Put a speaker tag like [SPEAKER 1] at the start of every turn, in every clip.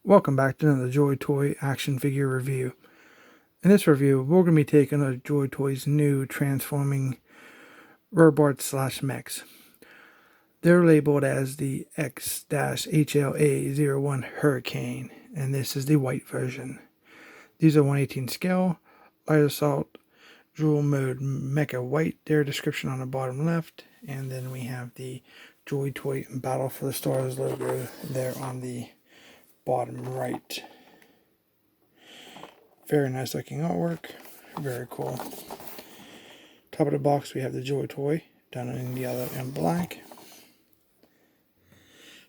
[SPEAKER 1] Welcome back to another Joytoy action figure review. In this review, we're going to be taking a Joytoys new transforming robots slash mechs. They're labeled as the X-HLA01 Hurricane, and this is the white version. These are 1/18 scale, Light Assault, dual mode Mecha white, their description on the bottom left, and then we have the Joytoy Battle for the Stars logo there on the bottom right. Very nice looking artwork, very cool. Top of the box we have the Joytoy done in yellow and black.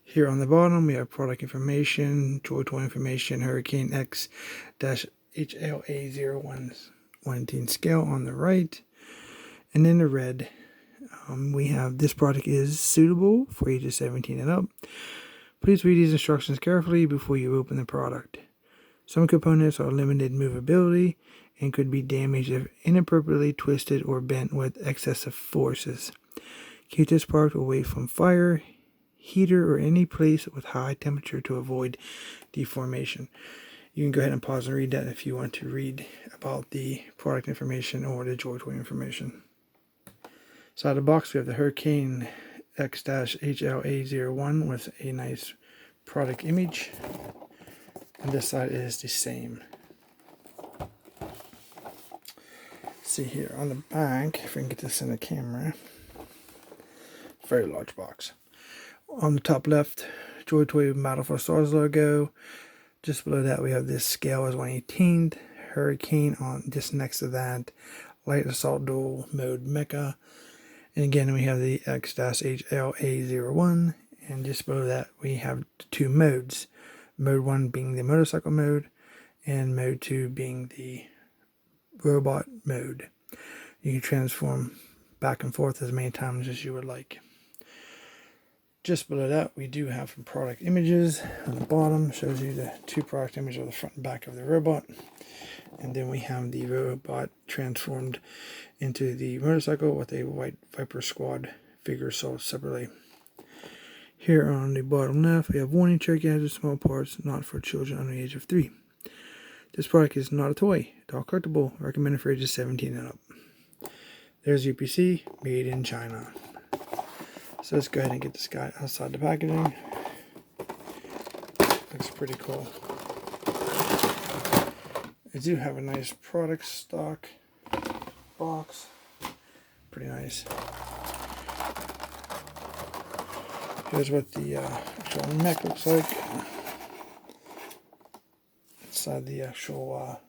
[SPEAKER 1] Here on the bottom we have product information, Joytoy information, Hurricane X-HLA01 1/18 scale on the right. And in the red we have this product is suitable for ages 17 and up. Please read these instructions carefully before you open the product. Some components are limited movability and could be damaged if inappropriately twisted or bent with excessive forces. Keep this product away from fire, heater, or any place with high temperature to avoid deformation. You can go ahead and pause and read that if you want to read about the product information or the Joytoy information. Inside the box we have the Hurricane X-HLA01 with a nice product image, and this side is the same. See here on the back, if we can get this in the camera, very large box. On the top left, Joytoy Battle for the Stars logo. Just below that we have this scale as 1/18 Hurricane. On just next to that, Light Assault dual mode Mecha. And again, we have the X-HLA01, and just below that we have two modes. Mode 1 being the motorcycle mode, and mode 2 being the robot mode. You can transform back and forth as many times as you would like. Just below that we do have some product images. On the bottom shows you the two product images of the front and back of the robot. And then we have the robot transformed into the motorcycle with a white Viper Squad figure sold separately. Here on the bottom left, we have warning: check gadgets, small parts, not for children under the age of 3. This product is not a toy, it's all collectible, recommended for ages 17 and up. There's UPC, made in China. So let's go ahead and get this guy outside the packaging. Looks pretty cool. I do have a nice product stock box. Pretty nice. Here's what the actual mech looks like. Inside the actual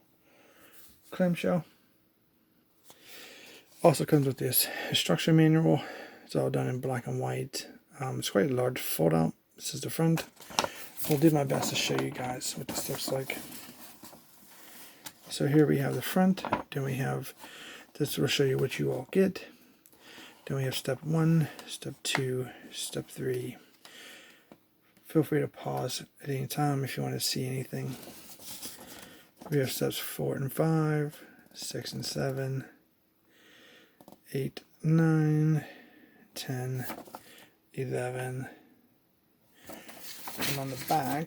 [SPEAKER 1] clamshell. Also comes with this instruction manual. It's all done in black and white. It's quite a large fold out. This is the front. I'll do my best to show you guys what this looks like. So here we have the front, then we have, this will show you what you all get. Then we have step 1, step 2, step 3. Feel free to pause at any time if you want to see anything. We have steps 4 and 5, 6 and 7, 8, 9, 10, 11, and on the back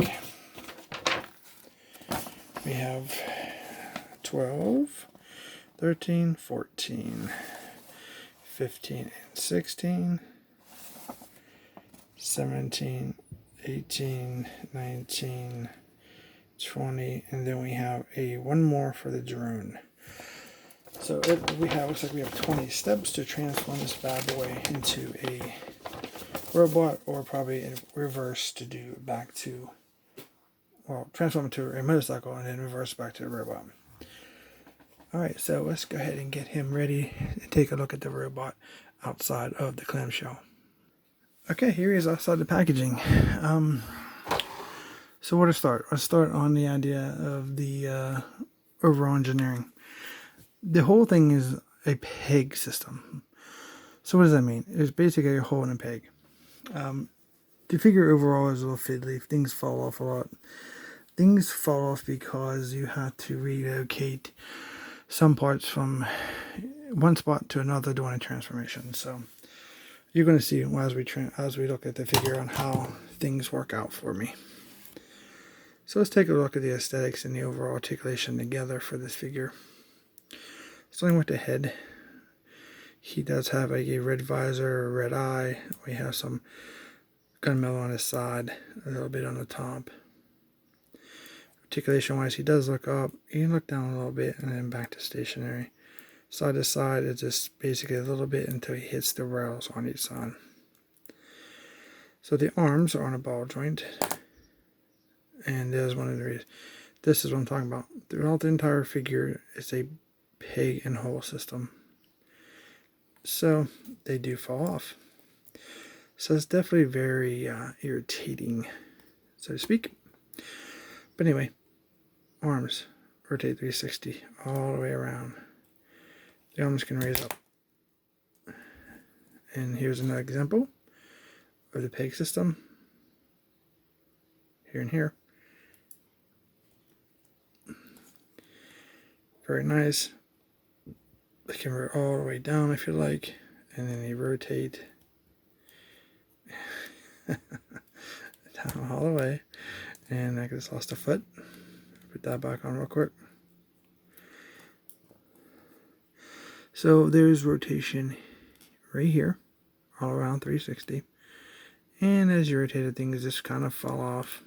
[SPEAKER 1] we have 12, 13, 14, 15, and 16, 17, 18, 19, 20, and then we have one more for the drone. So looks like we have 20 steps to transform this bad boy into a robot, or probably in reverse to do back to, well, transform into a motorcycle and then reverse back to a robot. Alright, so let's go ahead and get him ready and take a look at the robot outside of the clamshell. Okay, here he is outside the packaging. So where to start? Let's start on the idea of the overall engineering. The whole thing is a peg system. So what does that mean? It's basically a hole in a peg. The figure overall is a little fiddly. Things fall off a lot. Things fall off because you have to relocate some parts from one spot to another during a transformation. So you're going to see as we look at the figure on how things work out for me. So let's take a look at the aesthetics and the overall articulation together for this figure. Starting with the head, he does have a red visor, a red eye. We have some gunmetal on his side, a little bit on the top. Articulation wise, he does look up. You can look down a little bit and then back to stationary. Side to side is just basically a little bit until he hits the rails on each side. So the arms are on a ball joint. And there's one of the reasons. This is what I'm talking about. Throughout the entire figure, it's a peg and hole system. So they do fall off. So it's definitely very irritating, so to speak. But anyway, arms rotate 360 all the way around. The arms can raise up. And here's another example of the peg system. Here and here. Very nice. They can roll all the way down if you like, and then they rotate down all the way. And I just lost a foot. Put that back on real quick. So there's rotation right here, all around 360. And as you rotate it, things just kind of fall off.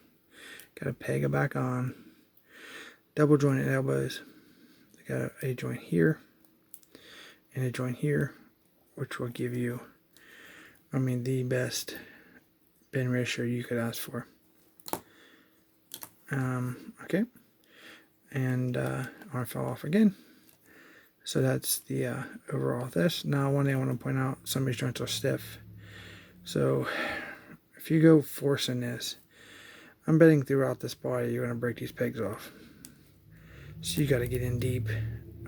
[SPEAKER 1] Got to peg it back on. Double jointed elbows. They got a joint here and a joint here, which will give you, the best bend ratio you could ask for. Okay, and arm fell off again. So that's the overall of this. Now, one thing I want to point out: some of these joints are stiff. So if you go forcing this, I'm betting throughout this body you're going to break these pegs off. So you got to get in deep,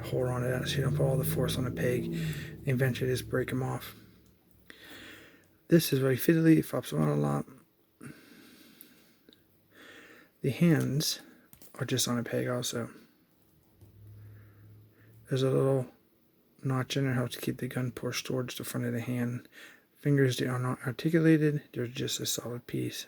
[SPEAKER 1] hold on to that so you don't put all the force on the peg, and eventually just break them off. This is very fiddly, it flops around a lot. The hands are just on a peg also. There's a little notch in there, helps keep the gun pushed towards the front of the hand. Fingers, they are not articulated, they're just a solid piece.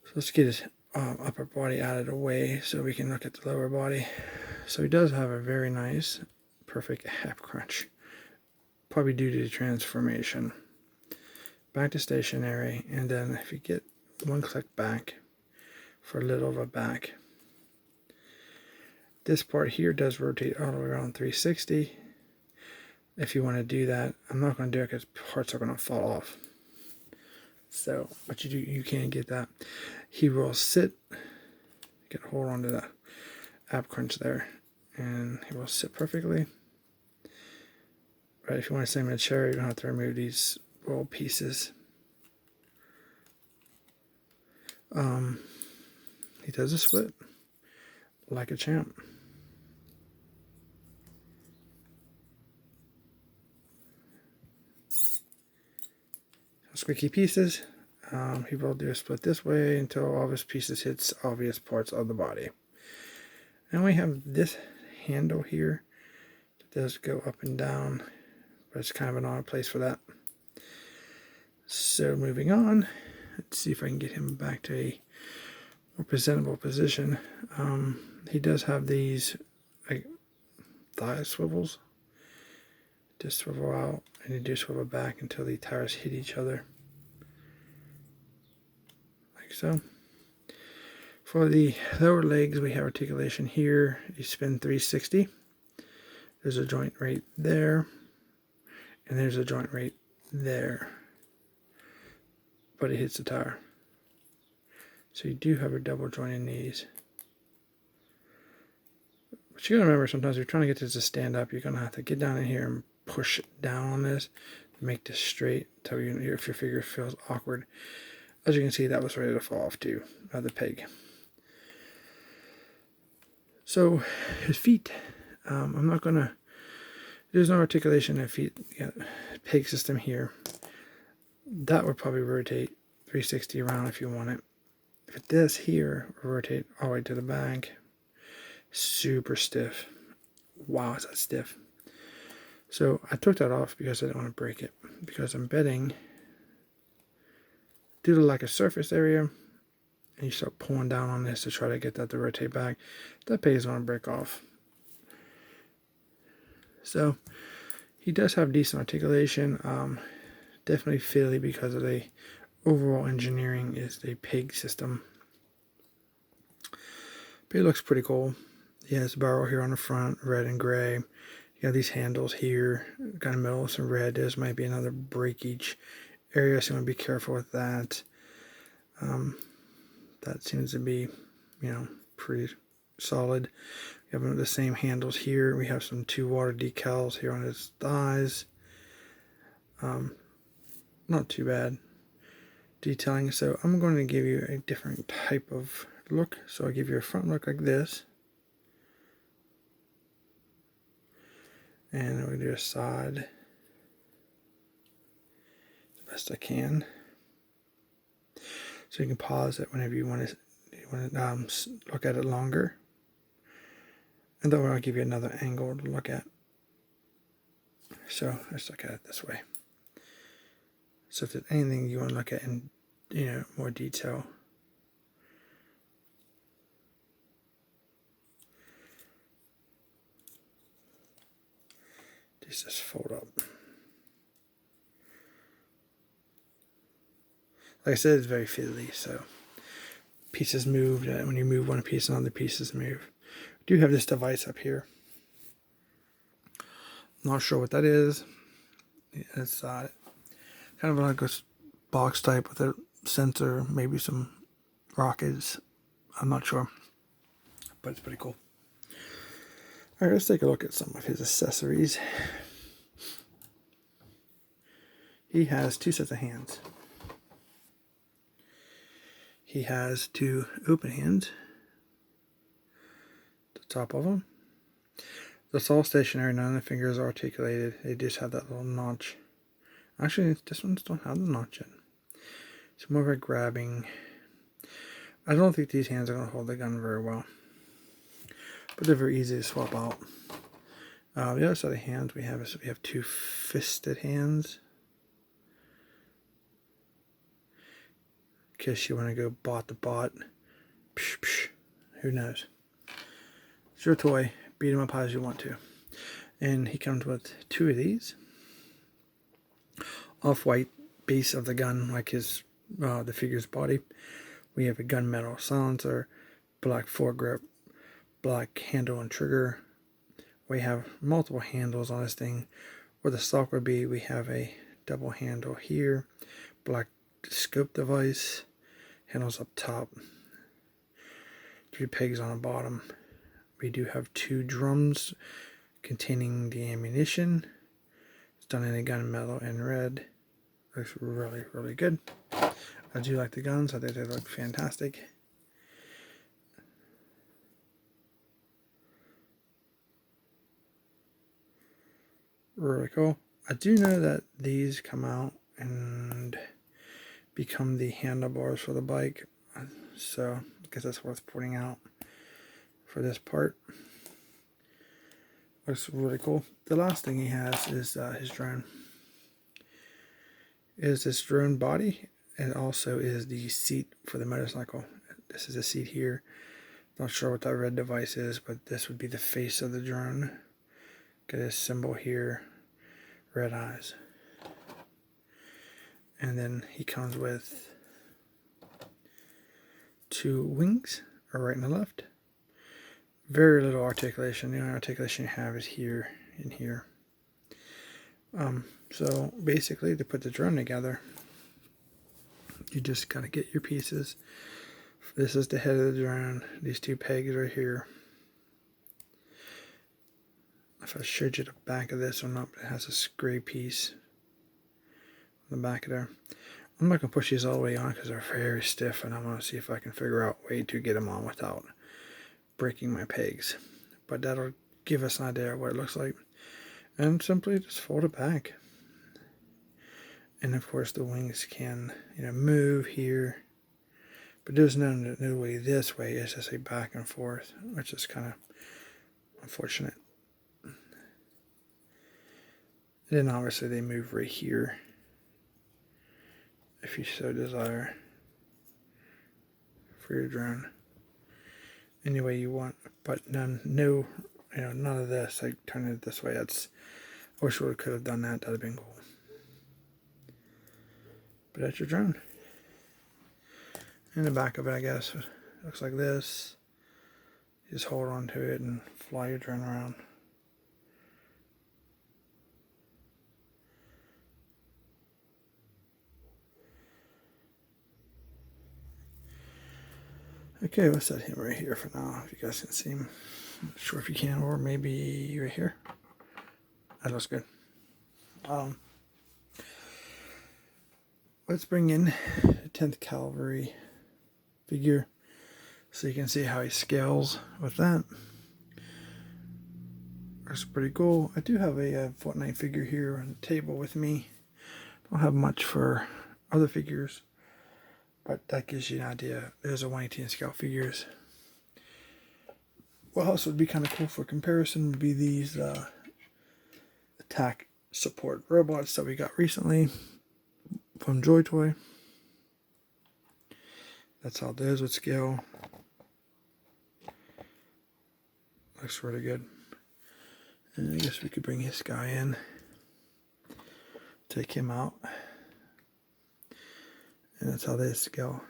[SPEAKER 1] So let's get his upper body out of the way so we can look at the lower body. So he does have a very nice, perfect hap crunch. Probably due to the transformation. Back to stationary, and then if you get one click back for a little of a back. This part here does rotate all the way around 360. If you want to do that, I'm not going to do it because parts are going to fall off. So, but you can get that. He will sit, get a hold onto the ab crunch there, and he will sit perfectly. But if you want to set him in a chair, you're going to have to remove these roll pieces. He does a split like a champ. Squeaky pieces. He will do a split this way until all of his pieces hits obvious parts of the body. And we have this handle here that does go up and down, but it's kind of an odd place for that. So moving on, let's see if I can get him back to a more presentable position. He does have these like thigh swivels. Just swivel out and you do swivel back until the tires hit each other. Like so. For the lower legs, we have articulation here. You spin 360. There's a joint right there. And there's a joint right there. But it hits the tire. So you do have a double joint in these. But you gotta remember, sometimes if you're trying to get this to stand up, you're gonna have to get down in here and push down on this to make this straight until if your figure feels awkward. As you can see, that was ready to fall off too, the peg. So his feet, I'm not gonna, there's no articulation in feet, peg system here. That would probably rotate 360 around if you want it. But this here will rotate all the way to the back. Super stiff. Wow, is that stiff. So I took that off because I didn't want to break it, because I'm betting due to lack of surface area, and you start pulling down on this to try to get that to rotate back, that peg is going to break off. So he does have decent articulation, definitely fiddly because of the overall engineering is the peg system. But it looks pretty cool. He has a barrel here on the front, red and gray. You got these handles here, kind of middle, some red. There's might be another breakage area, so you want to be careful with that. That seems to be, pretty solid. We have the same handles here. We have some 2 water decals here on his thighs. Not too bad detailing. So I'm going to give you a different type of look. So I'll give you a front look like this. And we'll do a side the best I can. So you can pause it whenever you want to look at it longer. And then I'll give you another angle to look at. So let's look at it this way. So if there's anything you want to look at in more detail, just fold up. Like I said, it's very fiddly, so pieces move. When you move one piece, another pieces move. I do have this device up here. Not sure what that is. It's kind of like a box type with a sensor, maybe some rockets. I'm not sure, but it's pretty cool. All right, let's take a look at some of his accessories. He has 2 sets of hands. He has 2 open hands. The top of them. That's all stationary. None of the fingers are articulated. They just have that little notch. Actually, this ones don't have the notch in. It's more of a grabbing. I don't think these hands are going to hold the gun very well, but they're very easy to swap out. The other side of hands we have 2 fisted hands. In case you want to go bot to bot. Psh, psh, who knows? It's your toy. Beat him up as you want to. And he comes with 2 of these. Off-white base of the gun, like his the figure's body. We have a gunmetal silencer, black foregrip, black handle and trigger. We have multiple handles on this thing. Where the stock would be, we have a double handle here, black scope device, handles up top, 3 pegs on the bottom. We do have 2 drums containing the ammunition. It's done in a gunmetal and red. Looks really, really good. I do like the guns. I think they look fantastic. Really cool. I do know that these come out and become the handlebars for the bike. So I guess that's worth pointing out for this part. Looks really cool. The last thing he has is his drone. Is this drone body, and also is the seat for the motorcycle. This is a seat here. Not sure what that red device is, but this would be the face of the drone. Got this symbol here, red eyes. And then he comes with 2 wings, a right and a left. Very little articulation. The only articulation you have is here and here. So basically, to put the drone together, you just gotta get your pieces. This is the head of the drone. These 2 pegs right here. If I showed you the back of this or not, it has a gray piece on the back of there. I'm not gonna push these all the way on because they're very stiff, and I want to see if I can figure out a way to get them on without breaking my pegs. But that'll give us an idea of what it looks like. And simply just fold it back. And of course the wings can, move here. But there's no way this way. It's just a back and forth, which is kind of unfortunate. And then obviously they move right here, if you so desire, for your drone any way you want. But none of this. Like turn it this way. I wish we could have done that. That'd have been cool. But that's your drone. In the back of it, I guess, it looks like this. Just hold on to it and fly your drone around. Okay, let's set him right here for now, if you guys can see him. I'm not sure if you can, or maybe right here. That looks good. Let's bring in the 10th Cavalry figure so you can see how he scales with that. That's pretty cool. I do have a Fortnite figure here on the table with me. Don't have much for other figures, but that gives you an idea. There's a 1/18 scale figures. What else would be kind of cool for comparison would be these attack support robots that we got recently from Joytoy. That's how those would scale. Looks really good. And I guess we could bring this guy in. Take him out. And that's how they scale.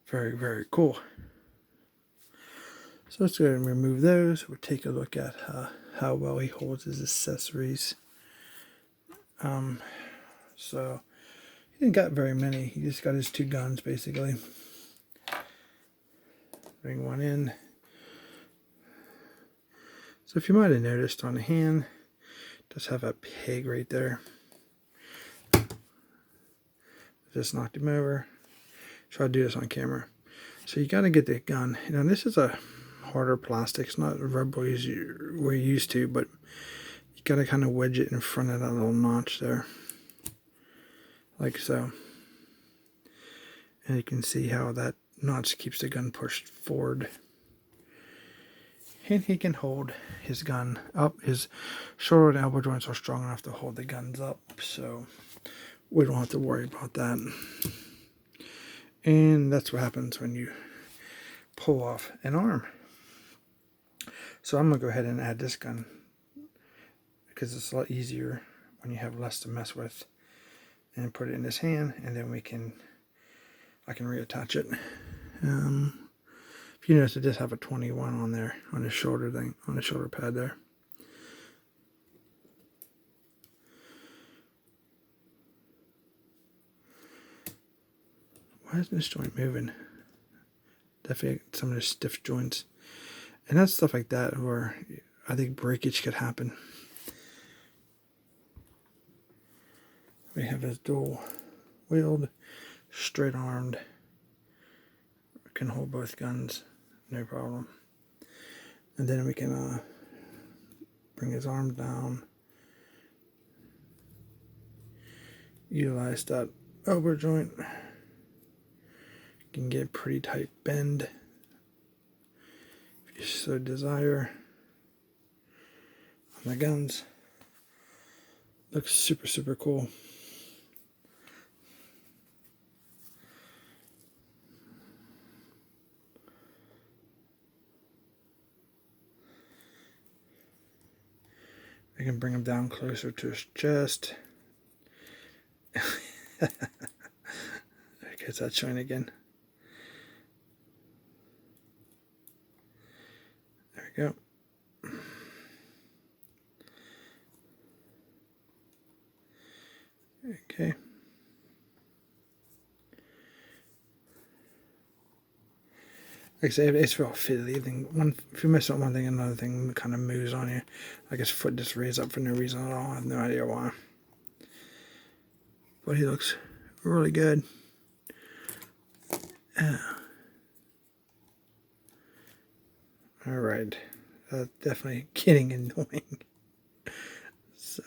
[SPEAKER 1] Very, very cool. So let's go ahead and remove those. We'll take a look at how well he holds his accessories. So he didn't got very many. He just got his 2 guns basically. Bring one in. So if you might have noticed on the hand, it does have a peg right there. Just knocked him over. Try to do this on camera. So you got to get the gun. Now this is a harder plastic. It's not rubber we're used to, but you got to kind of wedge it in front of that little notch there, like so. And you can see how that notch keeps the gun pushed forward. And he can hold his gun up. His shoulder and elbow joints are strong enough to hold the guns up, so we don't have to worry about that. And that's what happens when you pull off an arm. So I'm going to go ahead and add this gun because it's a lot easier when you have less to mess with. And put it in this hand, and then I can reattach it. If you notice, it does have a 21 on there, on the shoulder thing, on the shoulder pad there. Why isn't this joint moving? Definitely some of the stiff joints. And that's stuff like that where I think breakage could happen. We have this dual wheeled, straight armed. Can hold both guns, no problem. And then we can bring his arm down. Utilize that elbow joint. Can get a pretty tight bend if you so desire on the guns. Looks super, super cool. I can bring him down closer to his chest. There goes that joint again. There we go. Okay. Like I say, it's real fiddly. If you mess up one thing, another thing kind of moves on you. Like his foot just raised up for no reason at all. I have no idea why. But he looks really good. Alright. Definitely getting annoying. So.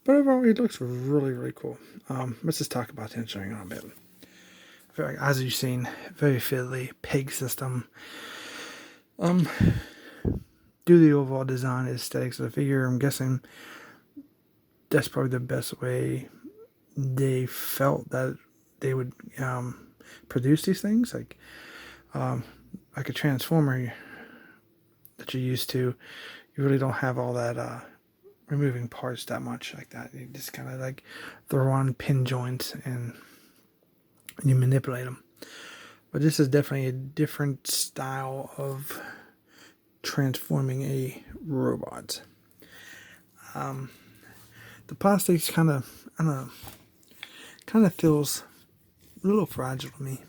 [SPEAKER 1] But overall, it looks really, really cool. Let's just talk about the engineering a bit. As you've seen, very fiddly, peg system. Do do the overall design aesthetics of the figure. I'm guessing that's probably the best way they felt that they would produce these things. Like a transformer that you're used to, you really don't have all that removing parts that much like that. You just kind of like throw on pin joints and you manipulate them. But this is definitely a different style of transforming a robot. The plastics kind of, I don't know, kind of feels a little fragile to me.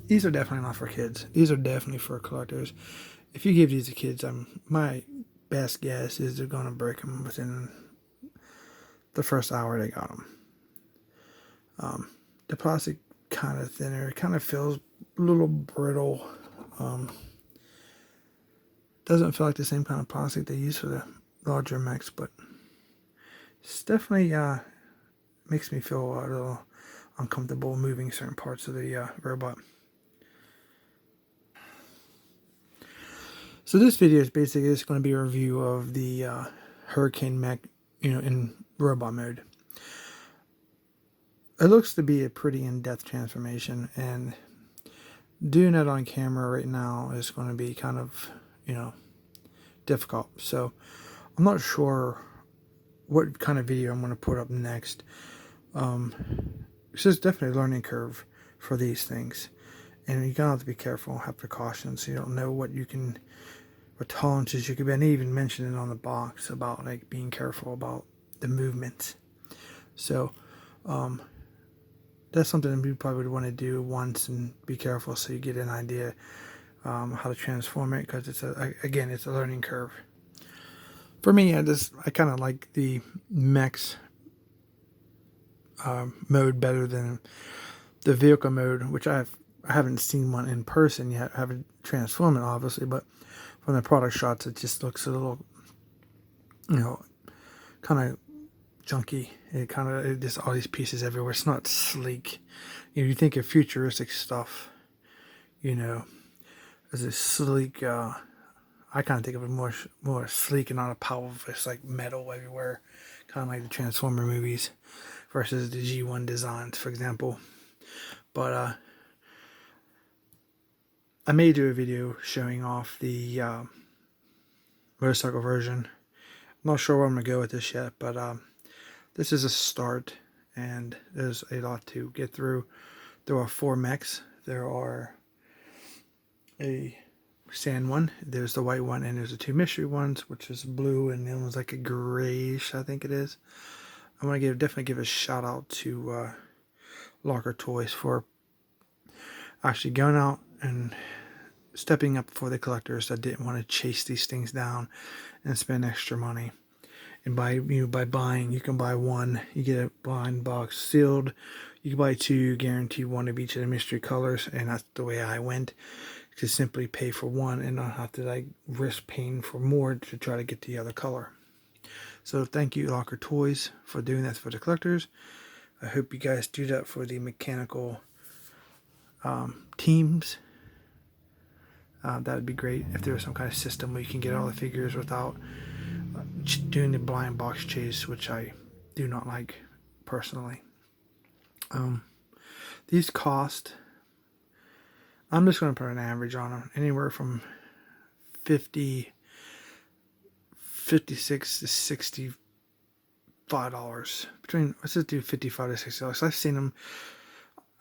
[SPEAKER 1] These are definitely not for kids. These are definitely for collectors. If you give these to kids, my best guess is they're going to break them within the first hour they got them. The plastic kind of thinner. It kind of feels a little brittle. Doesn't feel like the same kind of plastic they use for the larger mechs, but it's definitely makes me feel a little uncomfortable moving certain parts of the robot. So this video is basically just going to be a review of the Hurricane Mech, in robot mode. It looks to be a pretty in-depth transformation, and doing it on camera right now is going to be kind of, difficult. So I'm not sure what kind of video I'm going to put up next. It's just definitely a learning curve for these things, and you're gonna have to be careful, have precautions. You don't know what tolerances you could be. And they even mentioned it on the box about like being careful about the movements. So that's something we probably would want to do once and be careful so you get an idea how to transform it, because it's a learning curve. For me, I kind of like the mechs mode better than the vehicle mode, which I haven't seen one in person yet. I haven't transformed it, obviously, but from the product shots, it just looks a little, kind of junky. It just all these pieces everywhere. It's not sleek. You think of futuristic stuff, as a sleek. I kind of think of it more sleek and not a powerful. It's like metal everywhere, kind of like the Transformer movies versus the G1 designs, for example. But I may do a video showing off the motorcycle version. I'm not sure where I'm going to go with this yet, but this is a start, and there's a lot to get through. There are 4 mechs. There are a sand one, there's the white one, and there's the 2 mystery ones, which is blue, and the other one's like a grayish, I think it is. I want to definitely give a shout out to Locker Toys for actually going out and stepping up for the collectors that didn't want to chase these things down and spend extra money. And by buying, you can buy one, you get a blind box sealed. You can buy 2, guaranteed one of each of the mystery colors, and that's the way I went. To simply pay for one and not have to risk paying for more to try to get the other color. So thank you, Locker Toys, for doing that for the collectors. I hope you guys do that for the mechanical teams. That would be great if there was some kind of system where you can get all the figures without doing the blind box chase, which I do not like personally. These cost, I'm just going to put an average on them, anywhere from $56 to $65. Let's just do $55 to $60. I've seen them.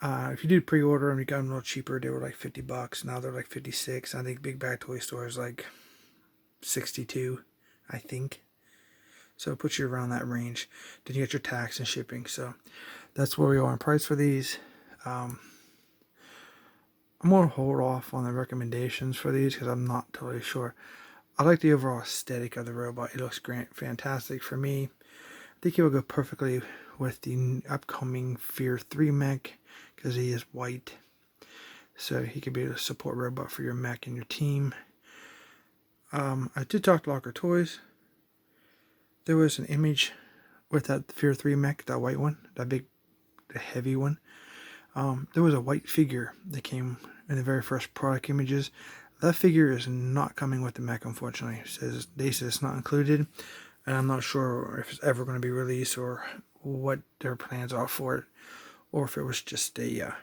[SPEAKER 1] If you do pre-order them, you got them a little cheaper. They were like $50. Now they're like $56. I think Big Bad Toy Store is like $62, I think. So it puts you around that range. Then you get your tax and shipping. So that's where we are in price for these. I'm going to hold off on the recommendations for these because I'm not totally sure. I like the overall aesthetic of the robot. It looks great, fantastic for me. I think it will go perfectly with the upcoming Fear 3 mech because he is white. So he could be a support robot for your mech and your team. I did talk to Locker Toys. There was an image with that Fear 3 mech, that white one, that big, the heavy one. There was a white figure that came in the very first product images. that figure is not coming with the Mech, unfortunately. They says it's not included, and I'm not sure if it's ever going to be released or what their plans are for it, or if it was just a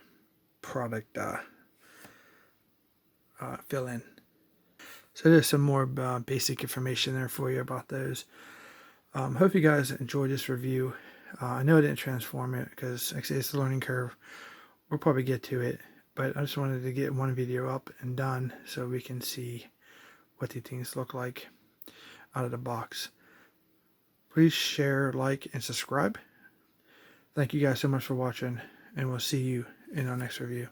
[SPEAKER 1] product fill-in. So there's some more basic information there for you about those. Hope you guys enjoyed this review. I know I didn't transform it because, like I say, it's a learning curve. We'll probably get to it, but I just wanted to get one video up and done so we can see what these things look like out of the box. Please share, like, and subscribe. Thank you guys so much for watching, and we'll see you in our next review.